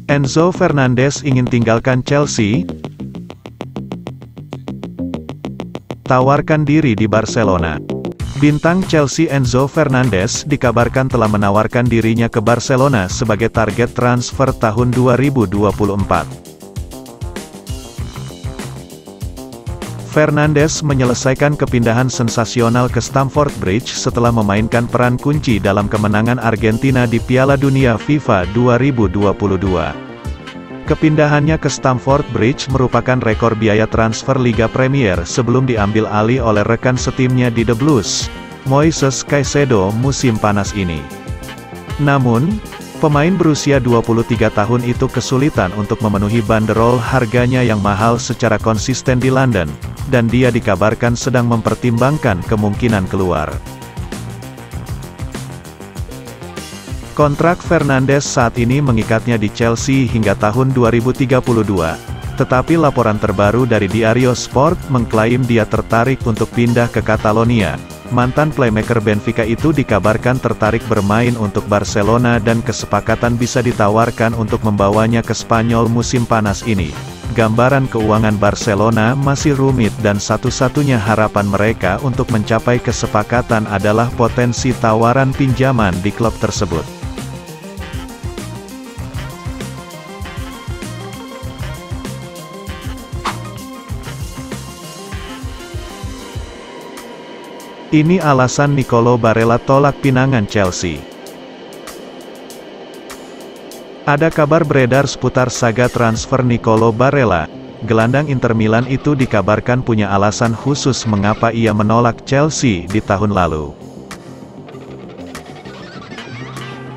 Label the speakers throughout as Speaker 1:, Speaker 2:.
Speaker 1: Enzo Fernandez ingin tinggalkan Chelsea? Tawarkan diri di Barcelona. Bintang Chelsea Enzo Fernandez dikabarkan telah menawarkan dirinya ke Barcelona sebagai target transfer tahun 2024. Fernandes menyelesaikan kepindahan sensasional ke Stamford Bridge setelah memainkan peran kunci dalam kemenangan Argentina di Piala Dunia FIFA 2022. Kepindahannya ke Stamford Bridge merupakan rekor biaya transfer Liga Premier sebelum diambil alih oleh rekan setimnya di The Blues, Moises Caicedo musim panas ini. Namun, pemain berusia 23 tahun itu kesulitan untuk memenuhi banderol harganya yang mahal secara konsisten di London, dan dia dikabarkan sedang mempertimbangkan kemungkinan keluar. Kontrak Fernandes saat ini mengikatnya di Chelsea hingga tahun 2032, tetapi laporan terbaru dari Diario Sport mengklaim dia tertarik untuk pindah ke Catalonia. Mantan playmaker Benfica itu dikabarkan tertarik bermain untuk Barcelona dan kesepakatan bisa ditawarkan untuk membawanya ke Spanyol musim panas ini. Gambaran keuangan Barcelona masih rumit dan satu-satunya harapan mereka untuk mencapai kesepakatan adalah potensi tawaran pinjaman di klub tersebut. Ini alasan Nicolo Barella tolak pinangan Chelsea. Ada kabar beredar seputar saga transfer Nicolo Barella. Gelandang Inter Milan itu dikabarkan punya alasan khusus mengapa ia menolak Chelsea di tahun lalu.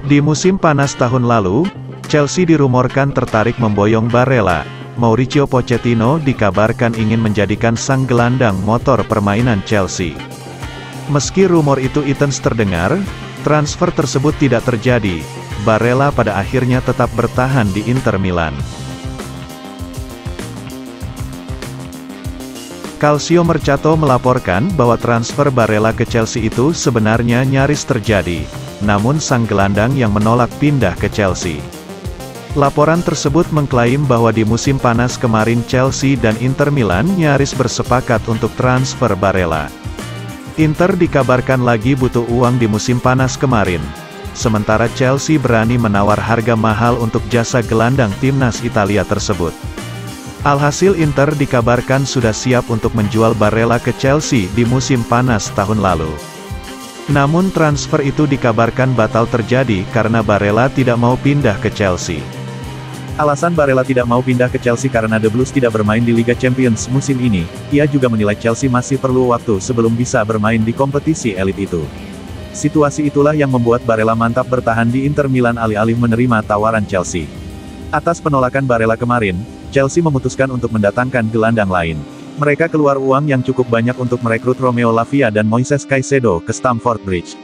Speaker 1: Di musim panas tahun lalu, Chelsea dirumorkan tertarik memboyong Barella. Mauricio Pochettino dikabarkan ingin menjadikan sang gelandang motor permainan Chelsea. Meski rumor itu intens terdengar, transfer tersebut tidak terjadi. Barella pada akhirnya tetap bertahan di Inter Milan. Calcio Mercato melaporkan bahwa transfer Barella ke Chelsea itu sebenarnya nyaris terjadi, namun sang gelandang yang menolak pindah ke Chelsea. Laporan tersebut mengklaim bahwa di musim panas kemarin Chelsea dan Inter Milan nyaris bersepakat untuk transfer Barella. Inter dikabarkan lagi butuh uang di musim panas kemarin. Sementara Chelsea berani menawar harga mahal untuk jasa gelandang timnas Italia tersebut. Alhasil Inter dikabarkan sudah siap untuk menjual Barella ke Chelsea di musim panas tahun lalu. Namun transfer itu dikabarkan batal terjadi karena Barella tidak mau pindah ke Chelsea. Alasan Barella tidak mau pindah ke Chelsea karena The Blues tidak bermain di Liga Champions musim ini. Ia juga menilai Chelsea masih perlu waktu sebelum bisa bermain di kompetisi elit itu. Situasi itulah yang membuat Barella mantap bertahan di Inter Milan alih-alih menerima tawaran Chelsea. Atas penolakan Barella kemarin, Chelsea memutuskan untuk mendatangkan gelandang lain. Mereka keluar uang yang cukup banyak untuk merekrut Romeo Lavia dan Moises Caicedo ke Stamford Bridge.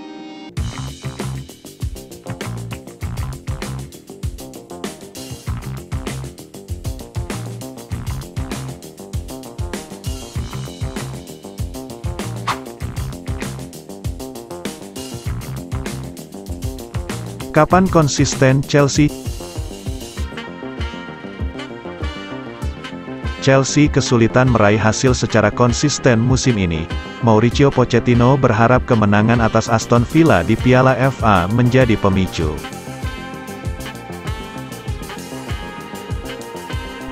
Speaker 1: Kapan konsisten Chelsea? Chelsea kesulitan meraih hasil secara konsisten musim ini. Mauricio Pochettino berharap kemenangan atas Aston Villa di Piala FA menjadi pemicu.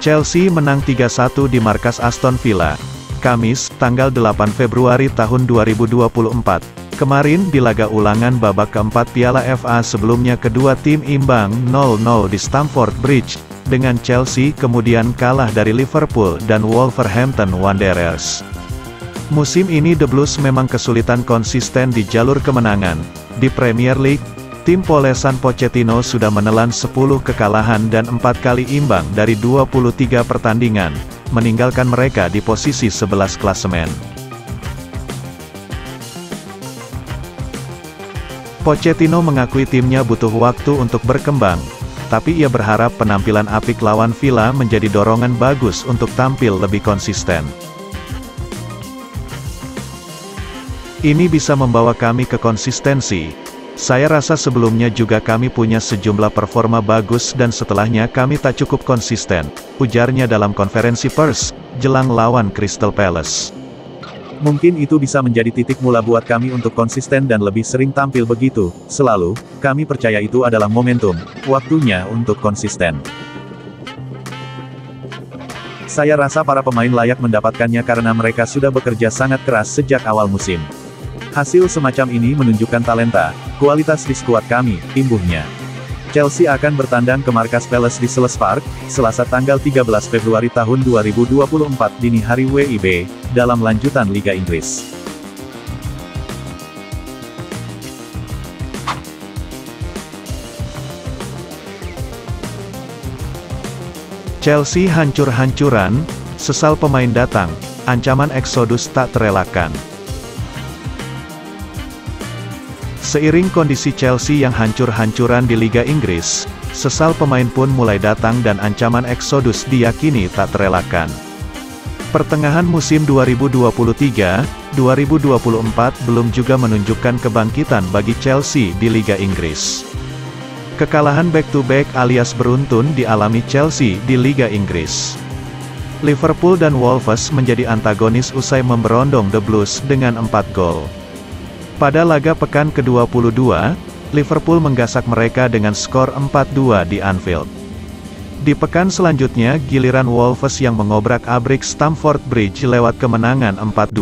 Speaker 1: Chelsea menang 3-1 di markas Aston Villa, Kamis, tanggal 8 Februari tahun 2024. Kemarin di laga ulangan babak keempat Piala FA sebelumnya kedua tim imbang 0-0 di Stamford Bridge, dengan Chelsea kemudian kalah dari Liverpool dan Wolverhampton Wanderers. Musim ini The Blues memang kesulitan konsisten di jalur kemenangan. Di Premier League, tim polesan Pochettino sudah menelan 10 kekalahan dan 4 kali imbang dari 23 pertandingan, meninggalkan mereka di posisi 11 klasemen. Pochettino mengakui timnya butuh waktu untuk berkembang, tapi ia berharap penampilan apik lawan Villa menjadi dorongan bagus untuk tampil lebih konsisten. Ini bisa membawa kami ke konsistensi. Saya rasa sebelumnya juga kami punya sejumlah performa bagus dan setelahnya kami tak cukup konsisten, ujarnya dalam konferensi pers, jelang lawan Crystal Palace.
Speaker 2: Mungkin itu bisa menjadi titik mula buat kami untuk konsisten dan lebih sering tampil begitu, selalu, kami percaya itu adalah momentum, waktunya untuk konsisten. Saya rasa para pemain layak mendapatkannya karena mereka sudah bekerja sangat keras sejak awal musim. Hasil semacam ini menunjukkan talenta, kualitas di skuad kami, imbuhnya. Chelsea akan bertandang ke markas Palace di Selhurst Park, Selasa tanggal 13 Februari tahun 2024 dini hari WIB, dalam lanjutan Liga Inggris.
Speaker 1: Chelsea hancur-hancuran, sesal pemain datang, ancaman eksodus tak terelakkan. Seiring kondisi Chelsea yang hancur-hancuran di Liga Inggris, sesal pemain pun mulai datang dan ancaman eksodus diyakini tak terelakkan. Pertengahan musim 2023-2024 belum juga menunjukkan kebangkitan bagi Chelsea di Liga Inggris. Kekalahan back-to-back alias beruntun dialami Chelsea di Liga Inggris. Liverpool dan Wolves menjadi antagonis usai memberondong The Blues dengan 4 gol. Pada laga pekan ke-22, Liverpool menggasak mereka dengan skor 4-2 di Anfield. Di pekan selanjutnya giliran Wolves yang mengobrak-abrik Stamford Bridge lewat kemenangan 4-2.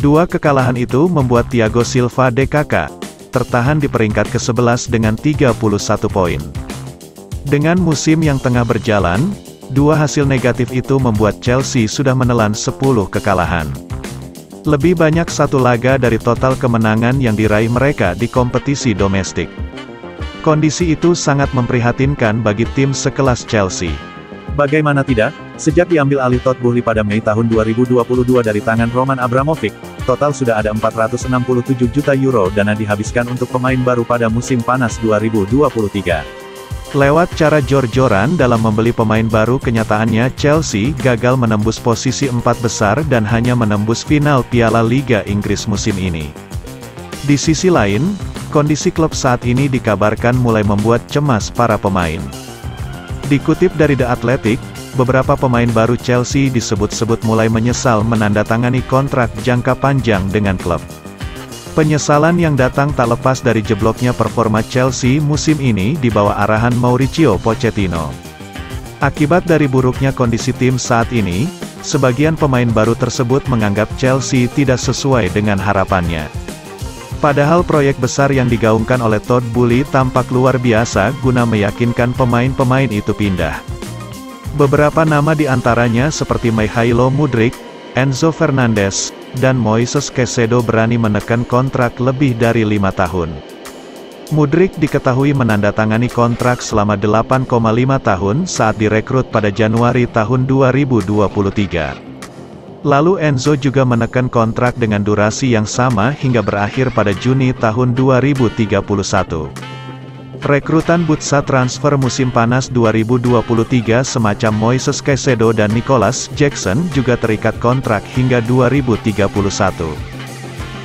Speaker 1: Dua kekalahan itu membuat Thiago Silva DKK tertahan di peringkat ke-11 dengan 31 poin. Dengan musim yang tengah berjalan, dua hasil negatif itu membuat Chelsea sudah menelan 10 kekalahan. Lebih banyak satu laga dari total kemenangan yang diraih mereka di kompetisi domestik. Kondisi itu sangat memprihatinkan bagi tim sekelas Chelsea.
Speaker 2: Bagaimana tidak, sejak diambil alih Todd Boehly pada Mei tahun 2022 dari tangan Roman Abramovich, total sudah ada 467 juta euro dana dihabiskan untuk pemain baru pada musim panas 2023.
Speaker 1: Lewat cara jor-joran dalam membeli pemain baru, kenyataannya Chelsea gagal menembus posisi 4 besar dan hanya menembus final Piala Liga Inggris musim ini. Di sisi lain, kondisi klub saat ini dikabarkan mulai membuat cemas para pemain. Dikutip dari The Athletic, beberapa pemain baru Chelsea disebut-sebut mulai menyesal menandatangani kontrak jangka panjang dengan klub. Penyesalan yang datang tak lepas dari jebloknya performa Chelsea musim ini di bawah arahan Mauricio Pochettino. Akibat dari buruknya kondisi tim saat ini, sebagian pemain baru tersebut menganggap Chelsea tidak sesuai dengan harapannya. Padahal proyek besar yang digaungkan oleh Todd Boehly tampak luar biasa guna meyakinkan pemain-pemain itu pindah. Beberapa nama di antaranya seperti Mikhailo Mudryk, Enzo Fernandez, dan Moises Caicedo berani menekan kontrak lebih dari 5 tahun. Mudryk diketahui menandatangani kontrak selama 8,5 tahun saat direkrut pada Januari tahun 2023. Lalu Enzo juga menekan kontrak dengan durasi yang sama hingga berakhir pada Juni tahun 2031. Rekrutan bursa transfer musim panas 2023 semacam Moises Caicedo dan Nicolas Jackson juga terikat kontrak hingga 2031.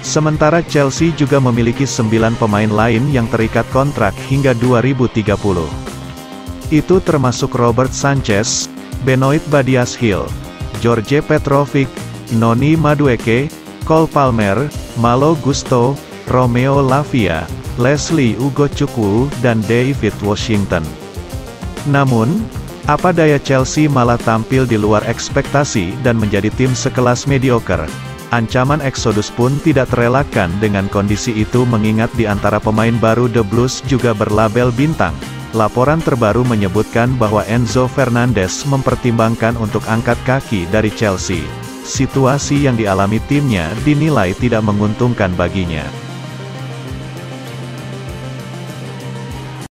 Speaker 1: Sementara Chelsea juga memiliki 9 pemain lain yang terikat kontrak hingga 2030. Itu termasuk Robert Sanchez, Benoit Badiashile, George Petrovic, Noni Madueke, Cole Palmer, Malo Gusto, Romeo Lavia, Leslie Ugochukwu, dan David Washington. Namun, apa daya Chelsea malah tampil di luar ekspektasi dan menjadi tim sekelas mediocre. Ancaman eksodus pun tidak terelakkan dengan kondisi itu mengingat di antara pemain baru The Blues juga berlabel bintang. Laporan terbaru menyebutkan bahwa Enzo Fernandez mempertimbangkan untuk angkat kaki dari Chelsea. Situasi yang dialami timnya dinilai tidak menguntungkan baginya.